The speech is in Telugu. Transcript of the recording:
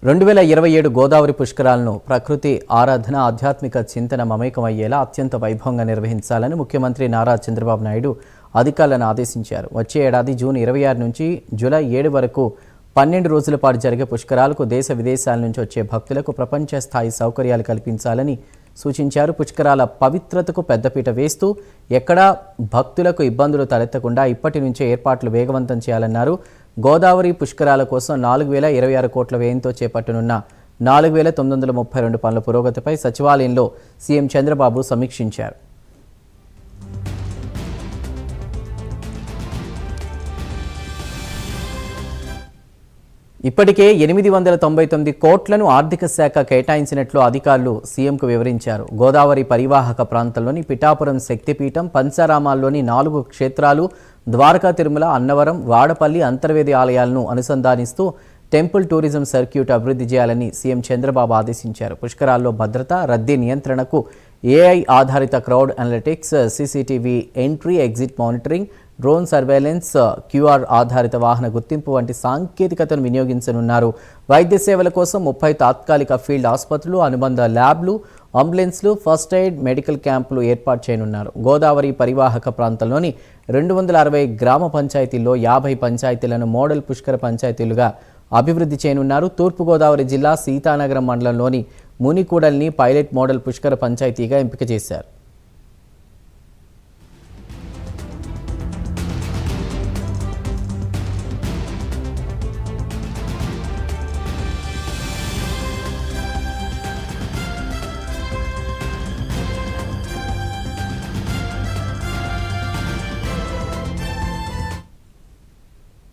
2027 గోదావరి పుష్కరాలను ప్రకృతి ఆరాధన ఆధ్యాత్మిక చింతన మమేకమయ్యేలా అత్యంత వైభవంగా నిర్వహించాలని ముఖ్యమంత్రి నారా చంద్రబాబు నాయుడు అధికారులను ఆదేశించారు. వచ్చే ఏడాది జూన్ 26 నుంచి జూలై 7 వరకు 12 రోజుల పాటు జరిగే పుష్కరాలకు దేశ విదేశాల నుంచి వచ్చే భక్తులకు ప్రపంచ స్థాయి సౌకర్యాలు కల్పించాలని సూచించారు. పుష్కరాల పవిత్రతకు పెద్దపీట వేస్తూ ఎక్కడా భక్తులకు ఇబ్బందులు తలెత్తకుండా ఇప్పటి నుంచే ఏర్పాట్లు వేగవంతం చేయాలన్నారు. గోదావరి పుష్కరాల కోసం 4,026 కోట్ల వ్యయంతో చేపట్టనున్న 4,932 పనుల పురోగతిపై సచివాలయంలో సీఎం చంద్రబాబు సమీక్షించారు. ఇప్పటికే 899 కోట్లను ఆర్థిక శాఖ కేటాయించినట్లు అధికారులు సీఎంకు వివరించారు. గోదావరి పరివాహక ప్రాంతంలోని పిఠాపురం శక్తిపీఠం, పంచారామాల్లోని 4 క్షేత్రాలు, ద్వారకా తిరుమల, అన్నవరం, వాడపల్లి అంతర్వేది ఆలయాలను అనుసంధానిస్తూ టెంపుల్ టూరిజం సర్క్యూట్ అభివృద్ధి చేయాలని సీఎం చంద్రబాబు ఆదేశించారు. పుష్కరాల్లో భద్రత, రద్దీ నియంత్రణకు ఏఐ ఆధారిత crowd analytics, CCTV entry exit monitoring, drone surveillance, QR ఆధారిత వాహన గుర్తింపు వంటి సాంకేతికతను వినియోగించనున్నారు. వైద్య సేవల కోసం 30 తాత్కాలిక ఫీల్డ్ ఆసుపత్రులు, అనుబంధ ల్యాబ్లు, అంబులెన్స్లు, ఫస్ట్ ఎయిడ్, మెడికల్ క్యాంపులు ఏర్పాటు చేయనున్నారు. గోదావరి పరివాహక ప్రాంతంలోని 260 గ్రామ పంచాయతీల్లో 50 పంచాయతీలను మోడల్ పుష్కర పంచాయతీలుగా అభివృద్ధి చేయనున్నారు. తూర్పుగోదావరి జిల్లా సీతానగరం మండలంలోని మునికూడల్ని పైలట్ మోడల్ పుష్కర పంచాయతీగా ఎంపిక చేశారు.